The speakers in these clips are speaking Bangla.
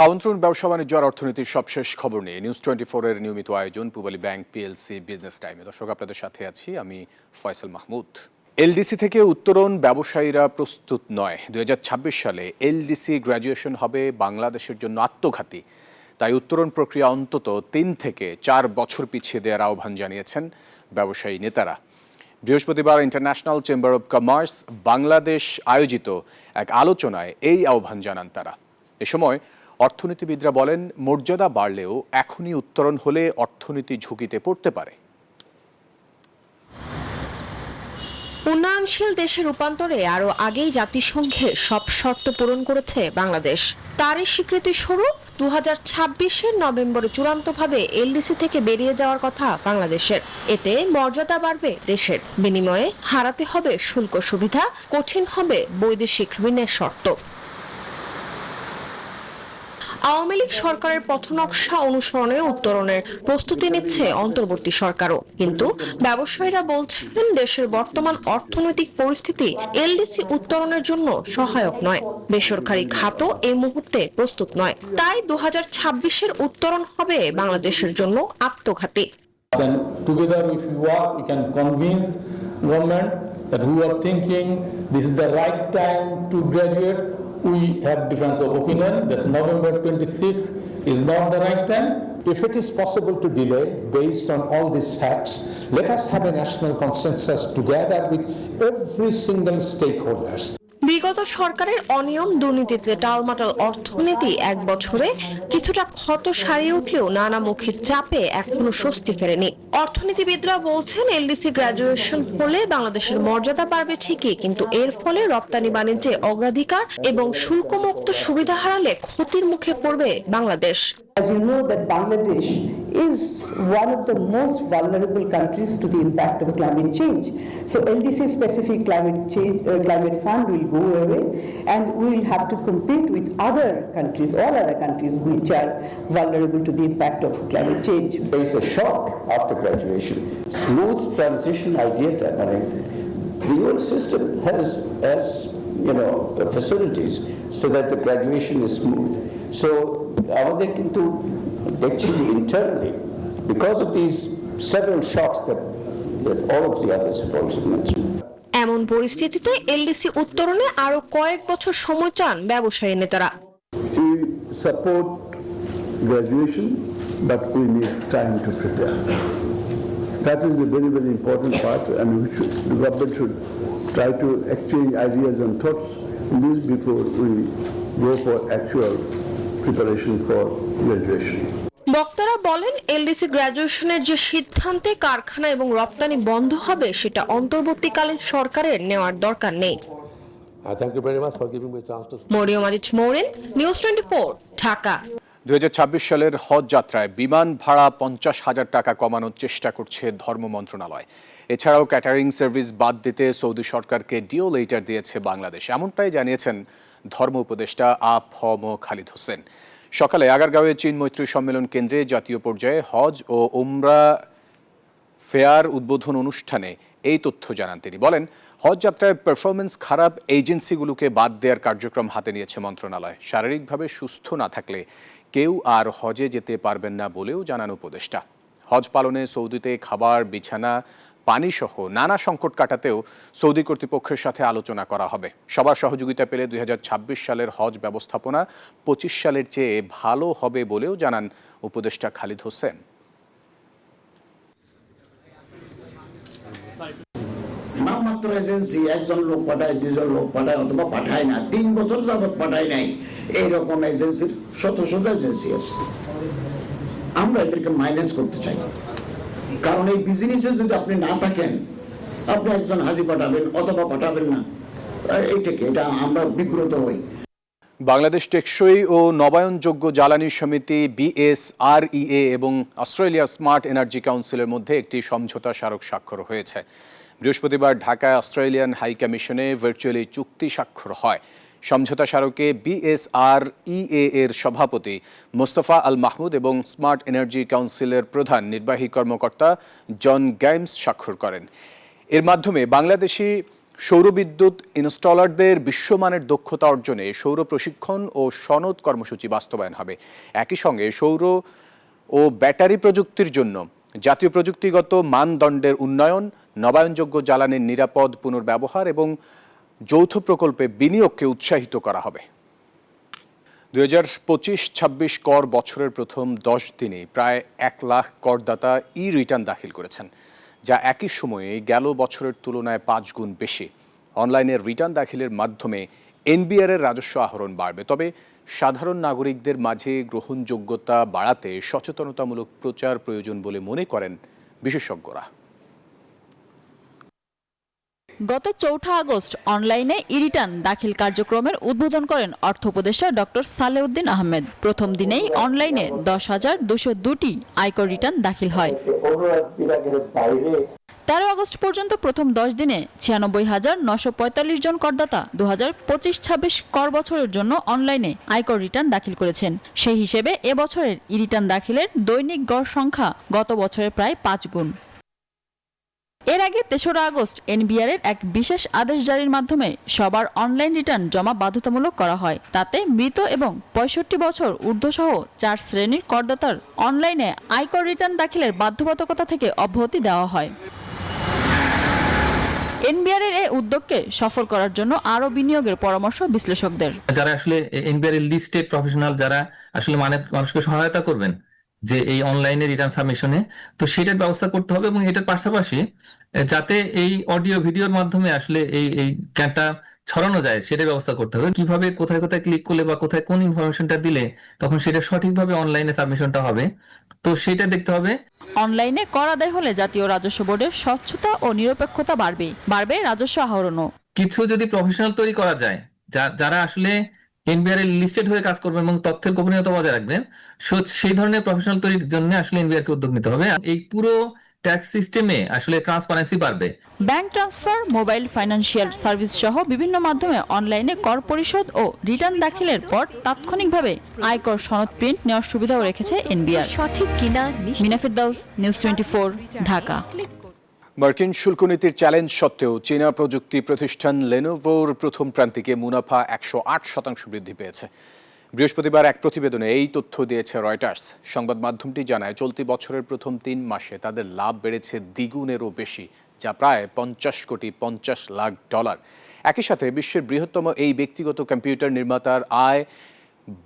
আমন্ত্রণ ব্যবসা বাণিজ্য আর অর্থনীতির সবশেষ খবর নিয়ে নিউজ 24 এর নিয়মিত আয়োজন পূবালী ব্যাংক পিএলসি বিজনেস টাইমে। দর্শক, আপনাদের সাথে আছি আমি ফয়সাল মাহমুদ। এলডিসি থেকে উত্তরণ ব্যবসায়ীরা প্রস্তুত নয়। 2026 সালে এলডিসি গ্র্যাজুয়েশন হবে বাংলাদেশের জন্য আত্মঘাতী। তাই উত্তরণ প্রক্রিয়া অন্তত 3 থেকে 4 বছর পিছিয়ে দেওয়ার আহ্বান জানিয়েছেন ব্যবসায়ী নেতারা। বৃহস্পতিবার international chamber of commerce Bangladesh আয়োজিত এক আলোচনায় এই আহ্বান জানান তারা। এ সময় অর্থনীতিবিদরা বলেন, মর্যাদা বাড়লেও এখনই উত্তরণ হলে অর্থনীতি ঝুঁকিতে পড়তে পারে। উন্নয়নশীল দেশের রূপান্তরে আরও আগেই জাতিসংঘের সব শর্ত পূরণ করেছে বাংলাদেশ। তারই স্বীকৃতি স্বরূপ 2026-এর নভেম্বরে চূড়ান্তভাবে এলডিসি থেকে বেরিয়ে যাওয়ার কথা বাংলাদেশের। এতে মর্যাদা বাড়বে দেশের, বিনিময়ে হারাতে হবে শুল্ক সুবিধা, কঠিন হবে বৈদেশিক ঋণের শর্ত। আওয়ামী লীগ সরকারের পথনকশা অনুসরণে উত্তরণের প্রস্তুতি নিচ্ছে অন্তর্বর্তী সরকারও। কিন্তু ব্যবসায়ীরা বলছেন, দেশের বর্তমান অর্থনৈতিক পরিস্থিতি এলডিসি উত্তরণের জন্য সহায়ক নয়। বেসরকারি খাতও এই মুহূর্তে প্রস্তুত নয়। তাই 2026-এর উত্তরণ হবে বাংলাদেশের জন্য আত্মঘাতী। Then together if we work, we can convince government that who are thinking this is the right time to graduate. We have difference of opinion. This November 26 is not the right time. If it is possible to delay based on all these facts, let us have a national consensus together with every single stakeholders. বিগত সরকারের অনিয়ম দুর্নীতিতে টালমাটাল অর্থনীতি এক বছরে কিছুটা ক্ষত সারিয়ে উঠলেও নানামুখী চাপে এখনো স্বস্তি ফেরেনি। অর্থনীতিবিদরা বলছেন, এলডিসি গ্র্যাজুয়েশন হলে বাংলাদেশের মর্যাদা বাড়বে ঠিকই, কিন্তু এর ফলে রপ্তানি বাণিজ্যে অগ্রাধিকার এবং শুল্কমুক্ত সুবিধা হারালে ক্ষতির মুখে পড়বে Bangladesh. As you know that Bangladesh is one of the most vulnerable countries to the impact of climate change. So LDC specific climate fund will go away and we will have to compete with other countries, all other countries which are vulnerable to the impact of climate change. There is a shock after graduation. Smooth transition idea the whole system has facilities so that the graduation is smooth. So আমাদের কিন্তু দেখছি যে internally because of these several shocks that all of the others have also mentioned. এমন পরিস্থিতিতে এলডিসি উত্তরণে আরো কয়েক বছর সময় চান ব্যবসায়ী নেতারা। We support graduation, but we need time to prepare. That is a very, very important part, and the government should try to exchange ideas and thoughts in this before we go for actual preparation for graduation. বক্তারা বলেন, এলডিসি গ্র্যাজুয়েশনের যে সিদ্ধান্তে কারখানা এবং রপ্তানি বন্ধ হবে সেটা অন্তর্বর্তীকালীন সরকারের নেওয়ার দরকার নেই। Thank you very much for giving me a chance to speak. Mariam Aziz Mouren, news 24, Dhaka. 2026 সালের হজ যাত্রায় বিমান ভাড়া 50,000 টাকা কমানোর চেষ্টা করছে ধর্ম মন্ত্রণালয়। এছাড়াও ক্যাটারিং সার্ভিস বাদ দিতে সৌদি সরকারকে ডিও লেটার দিয়েছে বাংলাদেশ। এমনটাই জানিয়েছেন ধর্ম উপদেষ্টা আ.ফ.ম. খালিদ হোসেন। সকালে আগারগাঁওয়ে চীন মৈত্রী সম্মেলন কেন্দ্রে জাতীয় পর্যায়ে হজ ও উমরা ফেয়ার উদ্বোধন অনুষ্ঠানে এই তথ্য জানান তিনি। বলেন, হজ যাত্রায় পারফরমেন্স খারাপ এজেন্সিগুলোকে বাদ দেওয়ার কার্যক্রম হাতে নিয়েছে মন্ত্রণালয়। শারীরিকভাবে সুস্থ না থাকলে কেউ আর হজে যেতে পারবেন না বলেও জানান উপদেষ্টা। হজ পালনে সৌদিতে খাবার, বিছানা, পানি সহ নানা সংকট কাটাতেও সৌদি কর্তৃপক্ষের সাথে আলোচনা করা হবে। সবার সহযোগিতা পেলে 2026 সালের হজ ব্যবস্থাপনা 25 সালের চেয়ে ভালো হবে বলেও জানান উপদেষ্টা খালিদ হোসেন। নামমাত্র এজেন্সি একজন লোক পাঠায়, দুজন লোক পাঠায়, অথবা পাঠায় না, 3 বছর যাবত পাঠায় নাই, এইরকম এজেন্সির শত শত এজেন্সি আছে। আমরা এদেরকে মাইনাস করতে চাই, কারণ এই বিজনেসে যদি আপনি না থাকেন, আপনি একজন হাজি পাঠাবেন অথবা পাঠাবেন না, এটা আমরা বিব্রত হই। বাংলাদেশ টেকসই ও নবায়নযোগ্য জ্বালানি সমিতি BSREA এবং অস্ট্রেলিয়া স্মার্ট এনার্জি কাউন্সিলের মধ্যে একটি সমঝোতা স্মারক স্বাক্ষর হয়েছে। বৃহস্পতিবার ঢাকায় অস্ট্রেলিয়ান হাই কমিশনে ভার্চুয়ালি চুক্তি স্বাক্ষর হয়। সমঝোতা স্মারকে BSREA এর সভাপতি মোস্তফা আল মাহমুদ এবং স্মার্ট এনার্জি কাউন্সিলের প্রধান নির্বাহী কর্মকর্তা জন গেমস স্বাক্ষর করেন। এর মাধ্যমে বাংলাদেশি সৌরবিদ্যুৎ ইনস্টলারদের বিশ্বমানের দক্ষতা অর্জনে সৌর প্রশিক্ষণ ও সনদ কর্মসূচি বাস্তবায়ন হবে। একই সঙ্গে সৌর ও ব্যাটারি প্রযুক্তির জন্য জাতীয় প্রযুক্তিগত মানদণ্ডের উন্নয়ন, নবায়নযোগ্য জ্বালানির নিরাপদ পুনর্ব্যবহার এবং যৌথ প্রকল্পে বিনিয়োগকে উৎসাহিত করা হবে। 2025-26 কর বছরের প্রথম 10 দিনে প্রায় 1 লাখ করদাতা রিটার্ন দাখিল করেছেন, যা একই সময়ে গেল বছরের তুলনায় 5 গুণ বেশি। অনলাইনে রিটার্ন দাখিলের মাধ্যমে এনবিআরের রাজস্ব আহরণ বাড়বে। তবে সাধারণ নাগরিকদের মাঝে গ্রহণযোগ্যতা বাড়াতে সচেতনতামূলক প্রচার প্রয়োজন বলে মনে করেন বিশেষজ্ঞরা। গত 4 আগস্ট অনলাইনে রিটার্ন দাখিল কার্যক্রমের উদ্বোধন করেন অর্থ উপদেষ্টা ডক্টর সালেউদ্দিন আহমেদ। প্রথম দিনেই অনলাইনে 10,202টি আয়কর রিটার্ন দাখিল হয়। 13 আগস্ট পর্যন্ত প্রথম 10 দিনে 96,945 জন করদাতা 2025-26 কর বছরের জন্য অনলাইনে আয়কর রিটার্ন দাখিল করেছেন। সেই হিসেবে এবছরের রিটার্ন দাখিলের দৈনিক গড় সংখ্যা গত বছরের প্রায় 5 গুণ। এর আগে 3রা আগস্ট এনবিআরের এক বিশেষ আদেশ জারির মাধ্যমে সবার অনলাইন রিটার্ন জমা বাধ্যতামূলক করা হয়। তাতে মৃত এবং 65 বছর ঊর্ধ্বসহ 4 শ্রেণীর করদাতার অনলাইনে আয়কর রিটার্ন দাখিলের বাধ্যবাধকতা থেকে অব্যাহতি দেওয়া হয়। এনবিআরের এই উদ্যোগকে সফল করার জন্য আরো বিনিয়োগের পরামর্শ বিশ্লেষকদের। যারা আসলে এনবিআরের লিস্টেড প্রফেশনাল, যারা আসলে মানুষকে সহায়তা করবেন যে এই অনলাইনে রিটার্ন সাবমিশনে, তো সেটার ব্যবস্থা করতে হবে এবং এটার পাশাপাশি যাতে এই অডিও ভিডিওর মাধ্যমে আসলে এই জ্ঞানটা ছড়ানো যায় সেটার ব্যবস্থা করতে হবে। কিভাবে কোথায় কোথায় ক্লিক করলে বা কোথায় কোন ইনফরমেশনটা দিলে তখন সেটা সঠিকভাবে অনলাইনে সাবমিশনটা হবে, তো সেটা দেখতে হবে। অনলাইনে কর আদায় হলে জাতীয় রাজস্ব বোর্ডের স্বচ্ছতা ও নিরপেক্ষতা বাড়বে রাজস্ব আহরণও। কিছু যদি প্রফেশনাল তৈরি করা যায় যারা আসলে এনবিআর এর লিস্টেড হয়ে কাজ করবেন এবং তথ্যের গোপনীয়তা বজায় রাখবেন, সেই ধরনের প্রফেশনাল তৈরির জন্য আসলে এনবিআর কে উদ্যোগ নিতে হবে। এই পুরো ট্যাক্স সিস্টেমে আসলে ট্রান্সপারেন্সি বাড়বে। Bank transfer, mobile financial service সহ বিভিন্ন মাধ্যমে অনলাইনে কর পরিশোধ ও রিটার্ন দাখিলের পর তাৎক্ষণিকভাবে আয়কর সনদ প্রিন্ট নেওয়ার সুবিধাও রেখেছে এনবিআর। সঠিক কিনা মিনা ফেরদাউস, নিউজ 24, ঢাকা। মার্কিন শুল্ক নীতির চ্যালেঞ্জ সত্ত্বেও চীনা প্রযুক্তি প্রতিষ্ঠান লেনোভোর প্রথম প্রান্তিকে মুনাফা 108% বৃদ্ধি পেয়েছে। বৃহস্পতিবার এক প্রতিবেদনে এই তথ্য দিয়েছে রয়টার্স। সংবাদ মাধ্যমটি জানায়, চলতি বছরের প্রথম 3 মাসে তাদের লাভ বেড়েছে দ্বিগুণেরও বেশি, যা প্রায় $50,50,00,000। একই সাথে বিশ্বের বৃহত্তম এই ব্যক্তিগত কম্পিউটার নির্মাতার আয়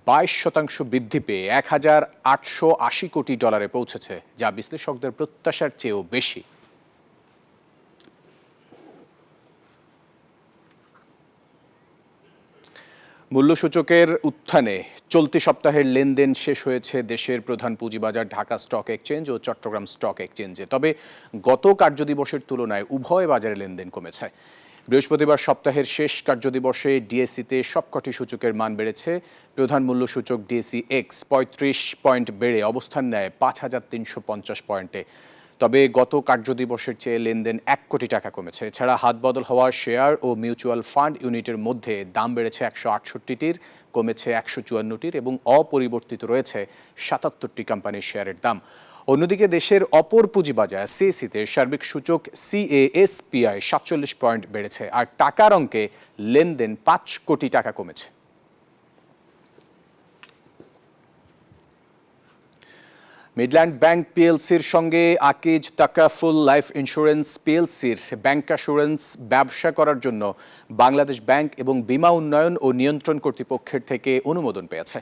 22% বৃদ্ধি পেয়ে $1,880 কোটি পৌঁছেছে, যা বিশ্লেষকদের প্রত্যাশার চেয়েও বেশি। মূল্যসূচকের উত্থানে চলতি সপ্তাহের লেনদেন শেষ হয়েছে দেশের প্রধান পুঁজিবাজার ঢাকা স্টক এক্সচেঞ্জ ও চট্টগ্রাম স্টক এক্সচেঞ্জে। তবে গত কার্যদিবসের তুলনায় উভয় বাজারে লেনদেন কমেছে। বৃহস্পতিবার সপ্তাহের শেষ কার্যদিবসে ডিএসইতে সবকটি সূচকের মান বেড়েছে। প্রধান মূল্যসূচক ডিএসই এক্স 35 পয়েন্ট বেড়ে অবস্থান নেয় 5,350 পয়েন্টে। তবে গত কার্যদিবসের চেয়ে লেনদেন 1 কোটি টাকা কমেছে। এছাড়া হাতবদল হওয়া শেয়ার ও মিউচুয়াল ফান্ড ইউনিটের মধ্যে দাম বেড়েছে 168টির, কমেছে 154টির এবং অপরিবর্তিত রয়েছে 77টি কোম্পানির শেয়ারের দাম। অন্যদিকে দেশের অপর পুঁজিবাজার সিএসইতে সার্বিক সূচক CASPI 47 পয়েন্ট বেড়েছে, আর টাকার অঙ্কে লেনদেন 5 কোটি টাকা কমেছে। মিডল্যান্ড ব্যাংক পিএলসির সঙ্গে আকিজ তাকাফুল লাইফ ইন্স্যুরেন্স পিএলসির ব্যাংকাসুরেন্স ব্যবসা করার জন্য বাংলাদেশ ব্যাংক এবং বীমা উন্নয়ন ও নিয়ন্ত্রণ কর্তৃপক্ষের থেকে অনুমোদন পেয়েছে।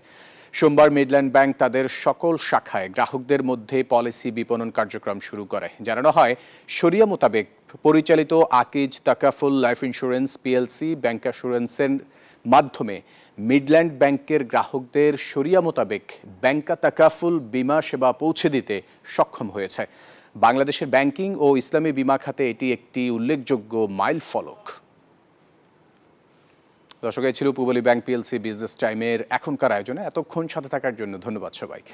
সোমবার মিডল্যান্ড ব্যাংক তাদের সকল শাখায় গ্রাহকদের মধ্যে পলিসি বিপণন কার্যক্রম শুরু করে। জানানো হয়, শরিয়া মোতাবেক পরিচালিত Akij Takaful life insurance PLC ব্যাংকাসুরেন্সের মাধ্যমে মিডল্যান্ড ব্যাংকের গ্রাহকদের শরিয়া মোতাবেক ব্যাংকা তাকাফুল বীমা সেবা পৌঁছে দিতে সক্ষম হয়েছে। বাংলাদেশের ব্যাংকিং ও ইসলামী বীমা খাতে এটি একটি উল্লেখযোগ্য মাইল ফলক। দর্শক, এই ছিল পূবালী ব্যাংক পিএলসি বিজনেস টাইমের এখনকার আয়োজনে। এতক্ষণ সাথে থাকার জন্য ধন্যবাদ সবাইকে।